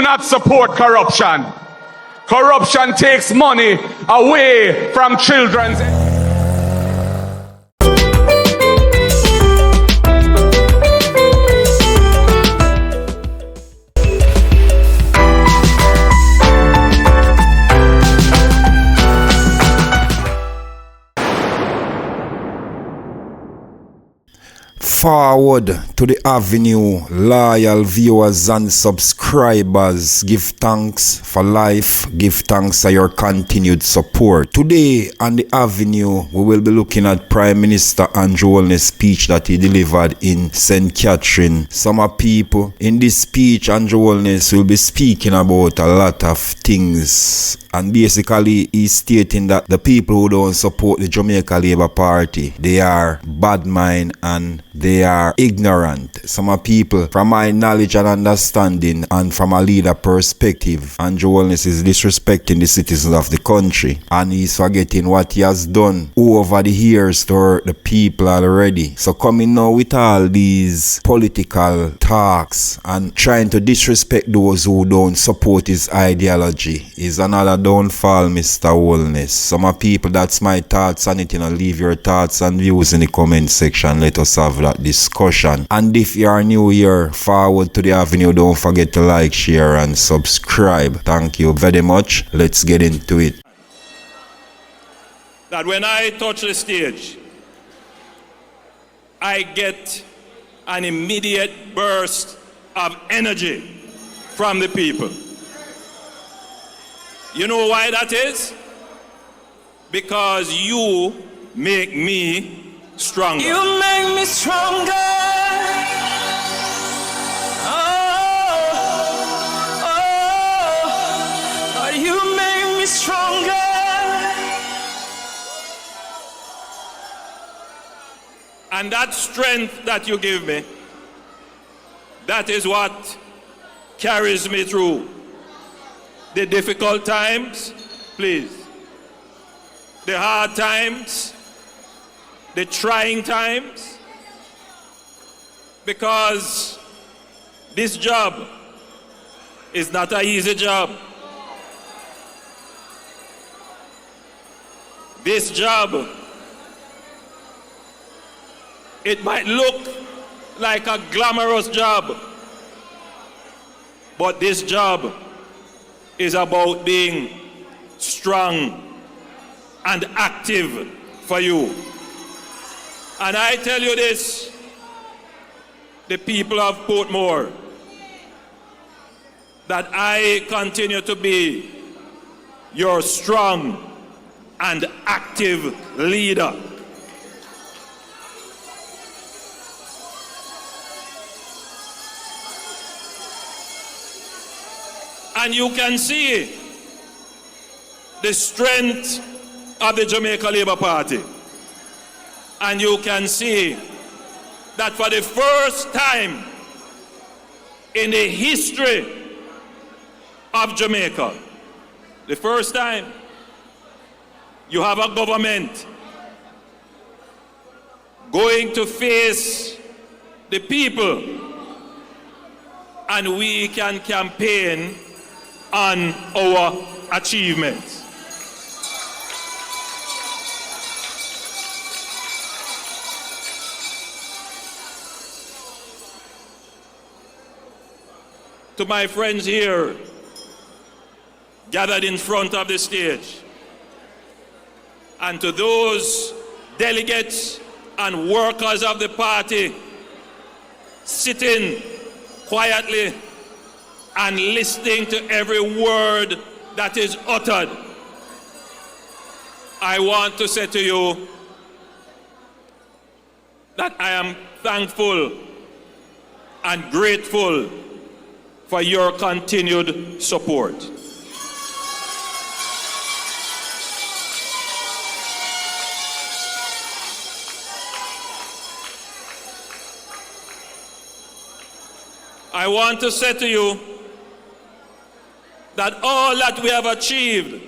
not support corruption. Corruption takes money away from children's. Forward to the avenue, loyal viewers and subscribers. Give thanks for life. Give thanks for your continued support. Today on the avenue, we will be looking at Prime Minister Andrew Holness' speech that he delivered in St. Catherine. Some people in this speech, Andrew Holness will be speaking about a lot of things. And basically, he's stating that the people who don't support the Jamaica Labour Party, they are bad mind and they are ignorant. Some people, from my knowledge and understanding and from a leader perspective, Andrew Holness is disrespecting the citizens of the country and he's forgetting what he has done over the years to hurt the people already. So coming now with all these political talks and trying to disrespect those who don't support his ideology is another downfall, Mr. Holness. Some people, that's my thoughts on it. Leave your thoughts and views in the comment section. Let us have that discussion. And if you are new here, forward to the avenue, don't forget to like, share and subscribe. Thank you very much. Let's get into it. That when I touch the stage, I get an immediate burst of energy from the people. You know why that is? Because you make me stronger. You make me stronger. Oh, you make me stronger. And that strength that you give me, that is what carries me through the difficult times, please, the hard times, the trying times, because this job is not an easy job. This job, it might look like a glamorous job, but this job is about being strong and active for you. And I tell you this, the people of Portmore, that I continue to be your strong and active leader. And you can see the strength of the Jamaica Labour Party. And you can see that for the first time in the history of Jamaica, the first time, you have a government going to face the people, and we can campaign on our achievements. To my friends here gathered in front of the stage, and to those delegates and workers of the party sitting quietly and listening to every word that is uttered, I want to say to you that I am thankful and grateful for your continued support. I want to say to you that all that we have achieved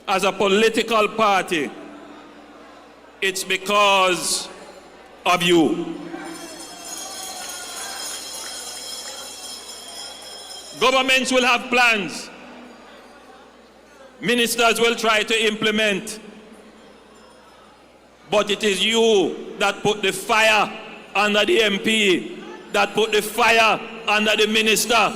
as a political party, it's because of you. Governments will have plans. Ministers will try to implement. But it is you that put the fire under the MP, that put the fire under the minister.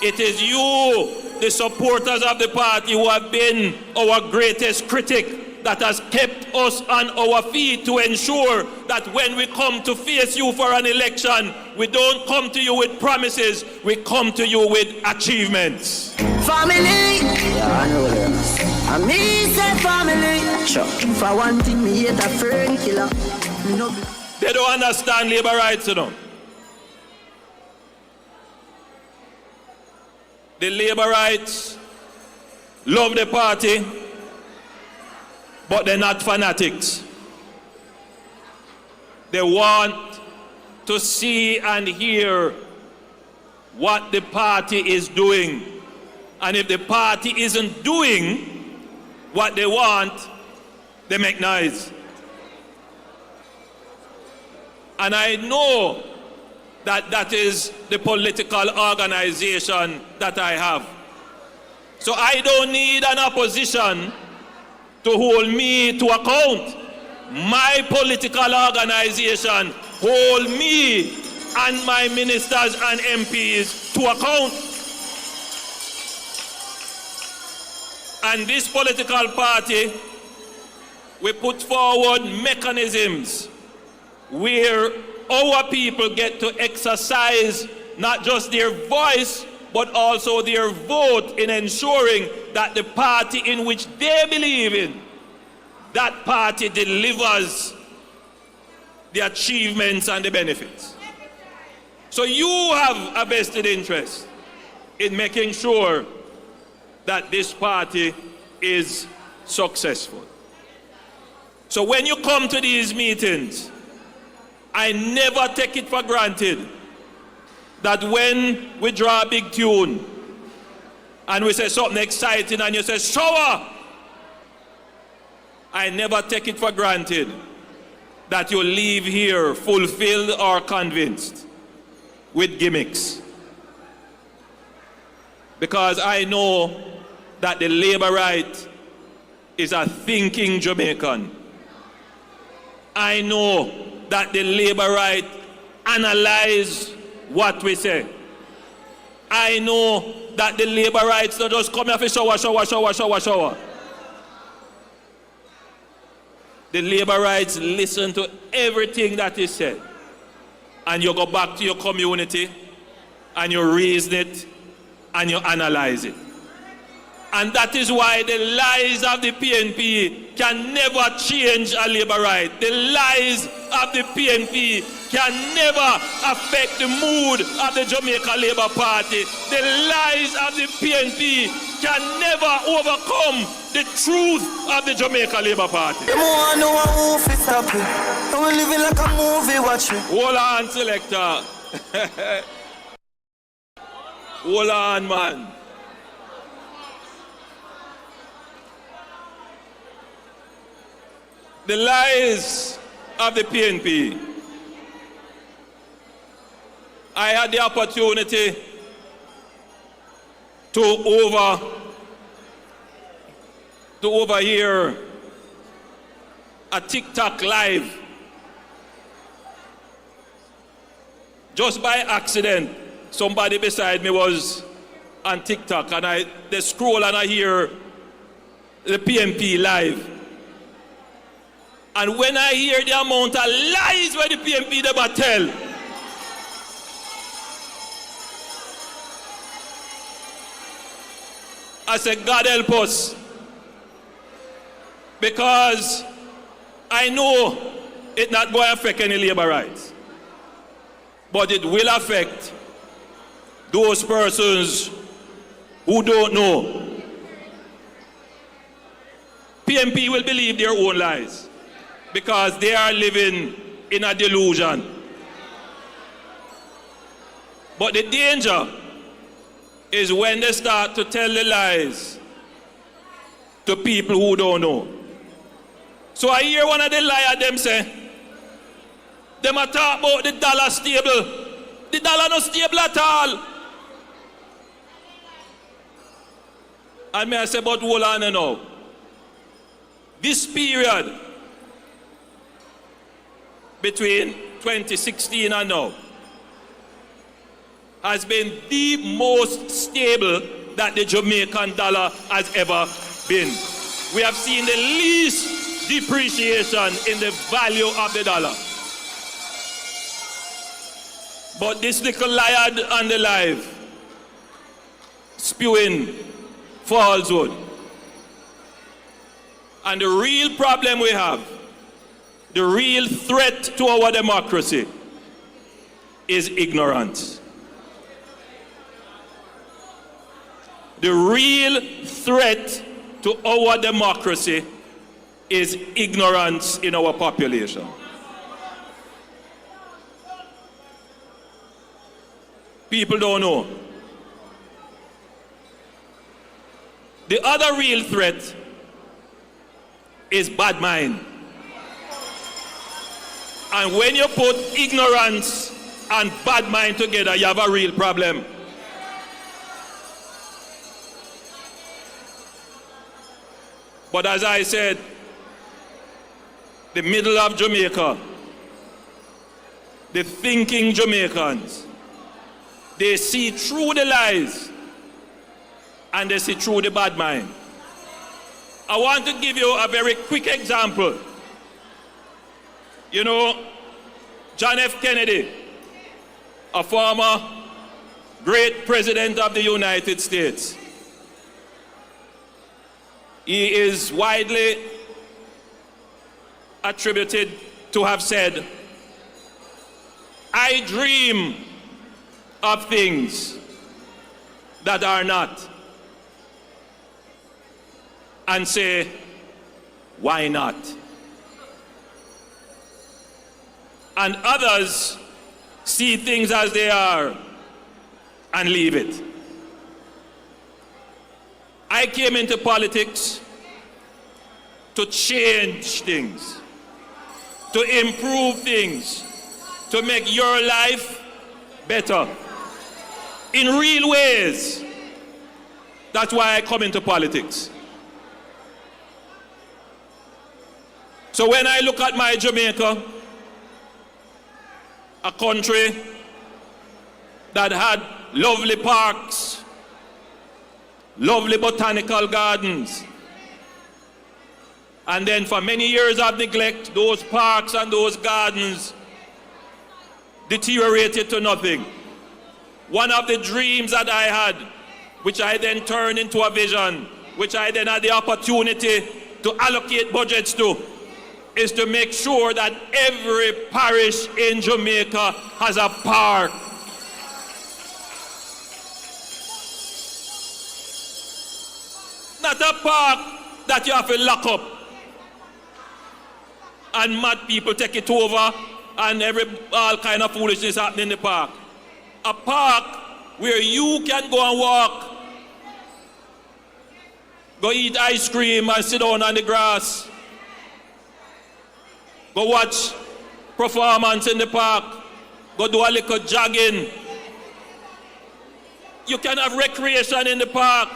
It is you, the supporters of the party, who have been our greatest critic, that has kept us on our feet to ensure that when we come to face you for an election, we don't come to you with promises, we come to you with achievements. Family, yeah, I know that. And me say family. Sure. For one thing, me hate a fern killer. No. They don't understand labor rights, you know. The labor rights love the party, but they're not fanatics. They want to see and hear what the party is doing. And if the party isn't doing what they want, they make noise. And I know that that is the political organization that I have. So I don't need an opposition to hold me to account. My political organization hold me and my ministers and MPs to account. And this political party, we put forward mechanisms where our people get to exercise not just their voice, but also their vote in ensuring that the party in which they believe in, that party delivers the achievements and the benefits. So you have a vested interest in making sure that this party is successful. So when you come to these meetings, I never take it for granted that when we draw a big tune and we say something exciting and you say, shower, I never take it for granted that you leave here fulfilled or convinced with gimmicks. Because I know that the labor right is a thinking Jamaican. I know that the labor right analyze what we say. I know that the labor rights don't just come here for shower. The labor rights listen to everything that is said. And you go back to your community and you reason it and you analyze it. And that is why the lies of the PNP can never change a labor right. The lies of the PNP can never affect the mood of the Jamaica Labour Party. The lies of the PNP can never overcome the truth of the Jamaica Labour Party. Hold on, selector. Hold on, man. The lies of the PNP. I had the opportunity to overhear a TikTok live. Just by accident, somebody beside me was on TikTok and they scroll and I hear the PNP live. And when I hear the amount of lies where the PNP never tell, I said, God help us. Because I know it's not going to affect any labor rights. But it will affect those persons who don't know. PNP will believe their own lies because they are living in a delusion. But the danger is when they start to tell the lies to people who don't know. So I hear one of the liars them say, them a talk about the dollar stable. The dollar not stable at all. And may I say, but hold on now. This period between 2016 and now has been the most stable that the Jamaican dollar has ever been. We have seen the least depreciation in the value of the dollar. But this little liar on the live spewing falsehood. And the real problem we have, the real threat to our democracy is ignorance. The real threat to our democracy is ignorance in our population. People don't know. The other real threat is bad mind. And when you put ignorance and bad mind together, you have a real problem. But as I said, the middle of Jamaica, the thinking Jamaicans, they see through the lies and they see through the bad mind. I want to give you a very quick example. You know, John F. Kennedy, a former great president of the United States, he is widely attributed to have said, "I dream of things that are not," and say, "Why not?" And others see things as they are and leave it. I came into politics to change things, to improve things, to make your life better in real ways. That's why I come into politics. So when I look at my Jamaica, a country that had lovely parks, lovely botanical gardens, and then for many years of neglect, those parks and those gardens deteriorated to nothing. One of the dreams that I had, which I then turned into a vision, which I then had the opportunity to allocate budgets to, is to make sure that every parish in Jamaica has a park. Not a park that you have to lock up and mad people take it over and all kind of foolishness happening in the park. A park where you can go and walk, go eat ice cream and sit down on the grass, go watch performance in the park, go do a little jogging. You can have recreation in the park.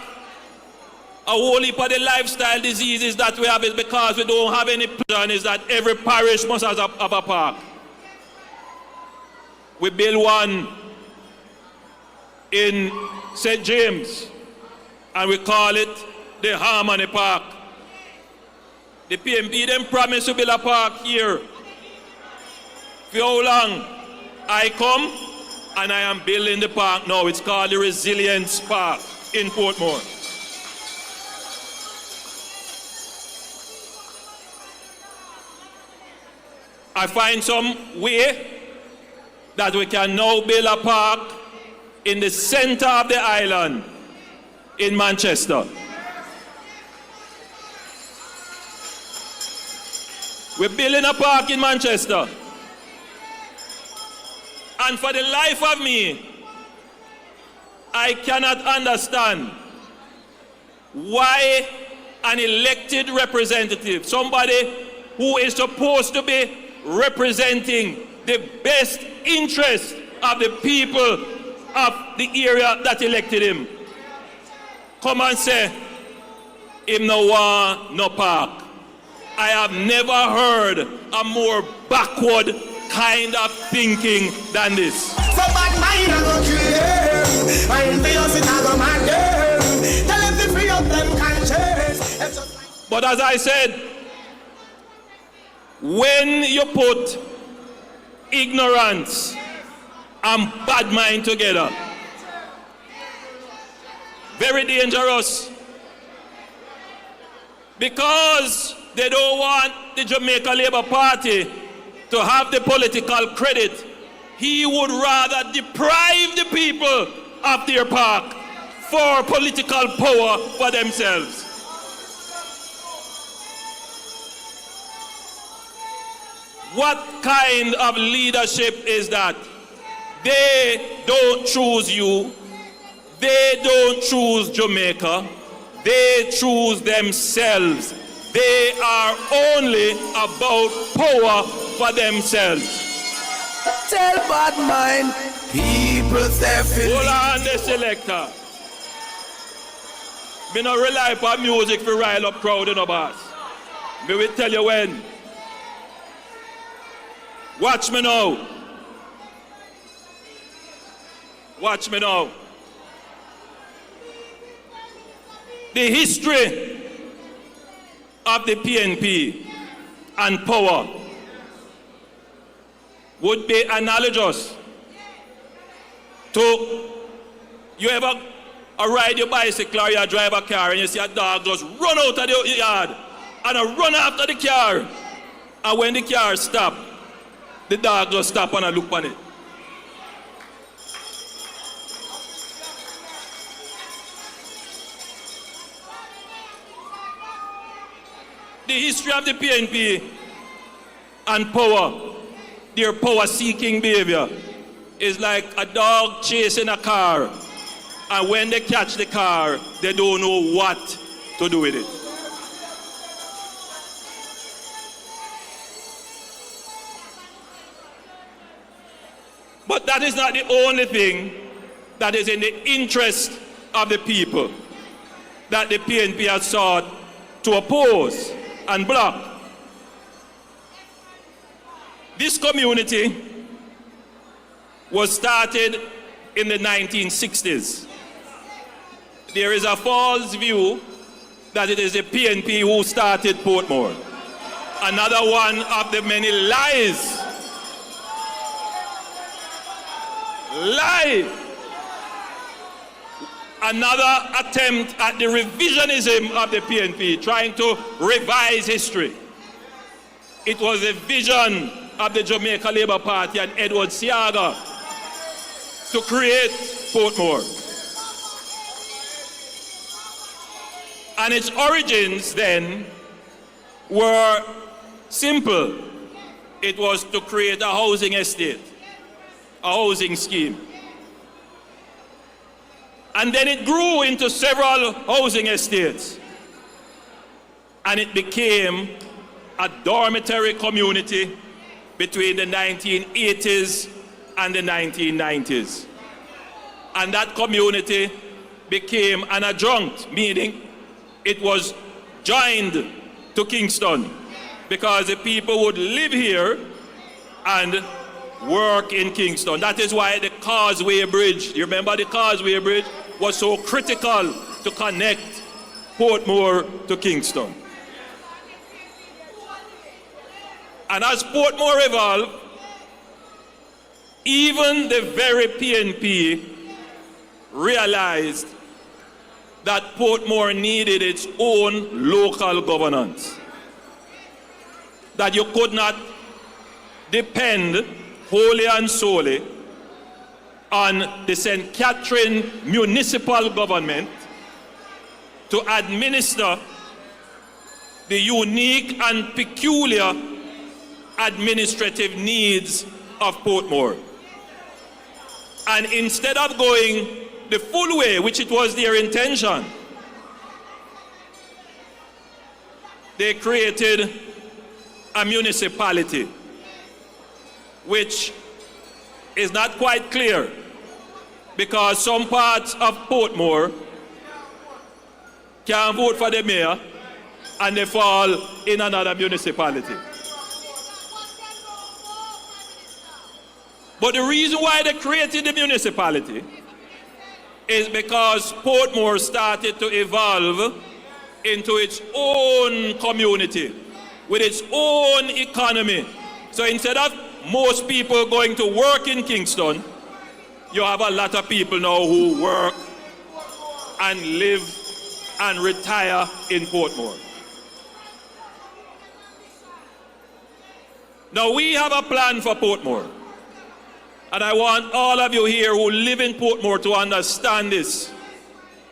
A whole heap of the lifestyle diseases that we have is because we don't have any plan, is that every parish must have a park. We built one in St. James and we call it the Harmony Park. The PMP then promised to build a park here. For how long? I come and I am building the park now. It's called the Resilience Park in Portmore. I find some way that we can now build a park in the center of the island in Manchester. We're building a park in Manchester. And for the life of me, I cannot understand why an elected representative, somebody who is supposed to be representing the best interest of the people of the area that elected him, come and say, him no want no park. I have never heard a more backward kind of thinking than this. So bad mind I go kill them. Mind for us it I go mad them. Tell them to free up them conscience. But as I said, when you put ignorance and bad mind together, very dangerous, because they don't want the Jamaica Labour Party to have the political credit. He would rather deprive the people of their park for political power for themselves. What kind of leadership is that? They don't choose you. They don't choose Jamaica. They choose themselves. They are only about power for themselves. Tell bad mind, people say Hold on, the selector. Me not rely upon music for rile up crowd, you know, boss. Me will tell you when. Watch me now. Watch me now. The history of the PNP and power would be analogous to you ever ride your bicycle or you drive a car and you see a dog just run out of the yard and run after the car, and when the car stops, the dog just stop and look on it. The history of the PNP and power, their power-seeking behavior, is like a dog chasing a car, and when they catch the car, they don't know what to do with it. But that is not the only thing that is in the interest of the people that the PNP has sought to oppose and block. This community was started in the 1960s. There is a false view that it is the PNP who started Portmore. Another one of the many lies. Lie. Another attempt at the revisionism of the PNP, trying to revise history. It was a vision of the Jamaica Labour Party and Edward Siaga to create Portmore. And its origins then were simple. It was to create a housing estate, a housing scheme. And then it grew into several housing estates. And it became a dormitory community between the 1980s and the 1990s. And that community became an adjunct, meaning it was joined to Kingston, because the people would live here and work in Kingston. That is why the Causeway Bridge, you remember the Causeway Bridge, was so critical to connect Portmore to Kingston. And as Portmore evolved, even the very PNP realized that Portmore needed its own local governance. That you could not depend wholly and solely on the St. Catherine municipal government to administer the unique and peculiar administrative needs of Portmore. And instead of going the full way, which it was their intention, they created a municipality, which is not quite clear, because some parts of Portmore can vote for the mayor and they fall in another municipality. But the reason why they created the municipality is because Portmore started to evolve into its own community with its own economy. So instead of most people going to work in Kingston, you have a lot of people now who work and live and retire in Portmore. Now we have a plan for Portmore. And I want all of you here who live in Portmore to understand this,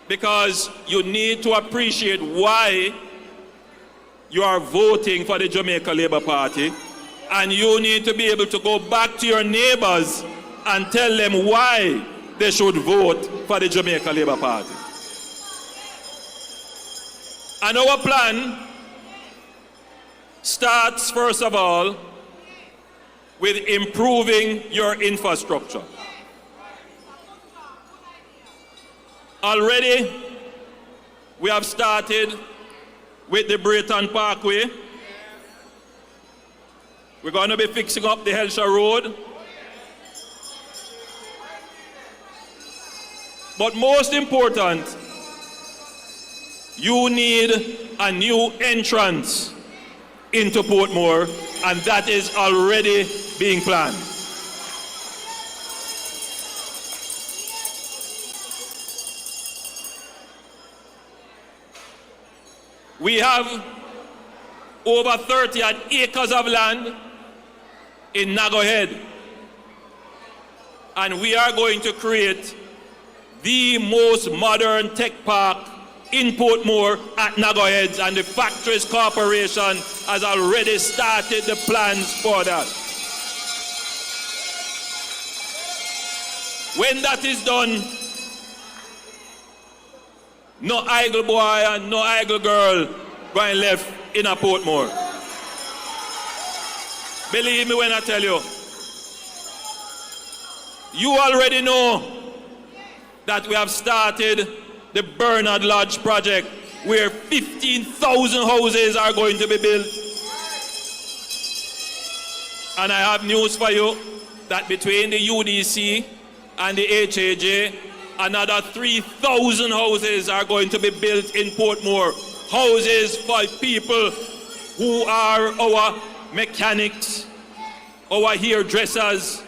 because you need to appreciate why you are voting for the Jamaica Labour Party, and you need to be able to go back to your neighbors and tell them why they should vote for the Jamaica Labour Party. And our plan starts, first of all, with improving your infrastructure. Already, we have started with the Brayton Parkway. We're going to be fixing up the Helsha Road. But most important, you need a new entrance into Portmore, and that is already being planned. We have over 30 acres of land in Nago Head, and we are going to create the most modern tech park in Portmore at Nago Heads, and the Factories Corporation has already started the plans for that. When that is done, no idle boy and no idle girl going left in a Portmore. Believe me when I tell you, you already know that we have started the Bernard Lodge project, where 15,000 houses are going to be built. And I have news for you that between the UDC and the HAJ, another 3,000 houses are going to be built in Portmore. Houses for people who are our mechanics, our hairdressers,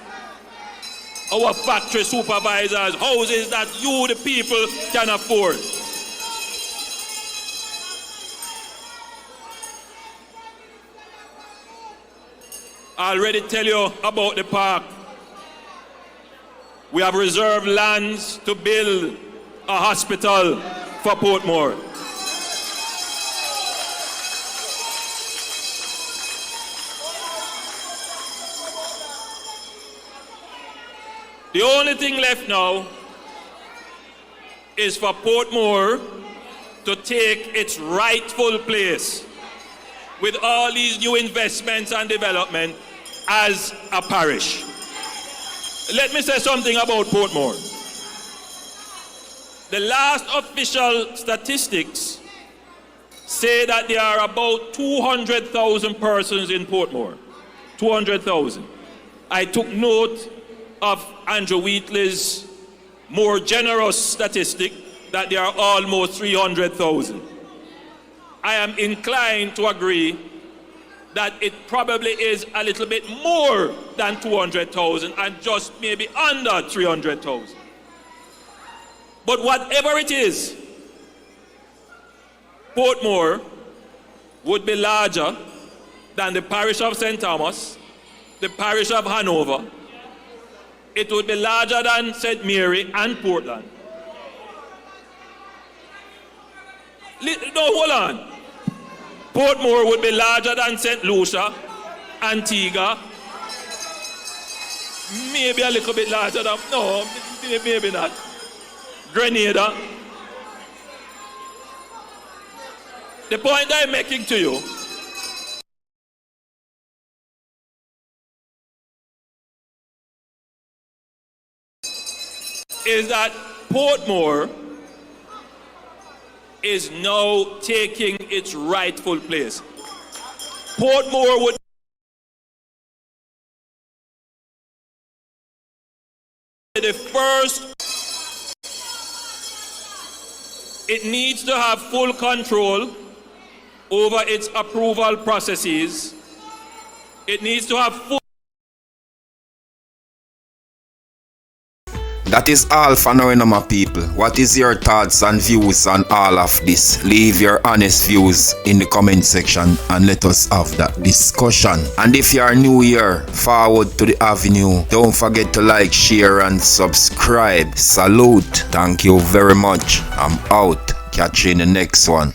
our factory supervisors, houses that you, the people, can afford. I already tell you about the park. We have reserved lands to build a hospital for Portmore. The only thing left now is for Portmore to take its rightful place with all these new investments and development as a parish. Let me say something about Portmore. The last official statistics say that there are about 200,000 persons in Portmore. 200,000. I took note of Andrew Wheatley's more generous statistic that there are almost 300,000. I am inclined to agree that it probably is a little bit more than 200,000 and just maybe under 300,000. But whatever it is, Portmore would be larger than the parish of St. Thomas, the parish of Hanover. It would be larger than St. Mary and Portland. No, hold on. Portmore would be larger than St. Lucia, Antigua, maybe a little bit larger than, no, maybe not. Grenada. The point I'm making to you is that Portmore is now taking its rightful place. Portmore would be the first. It needs to have full control over its approval processes. It needs to have full. That is all for now, my people. What is your thoughts and views on all of this? Leave your honest views in the comment section and let us have that discussion. And if you are new here, forward to the avenue. Don't forget to like, share and subscribe. Salute. Thank you very much. I'm out. Catch you in the next one.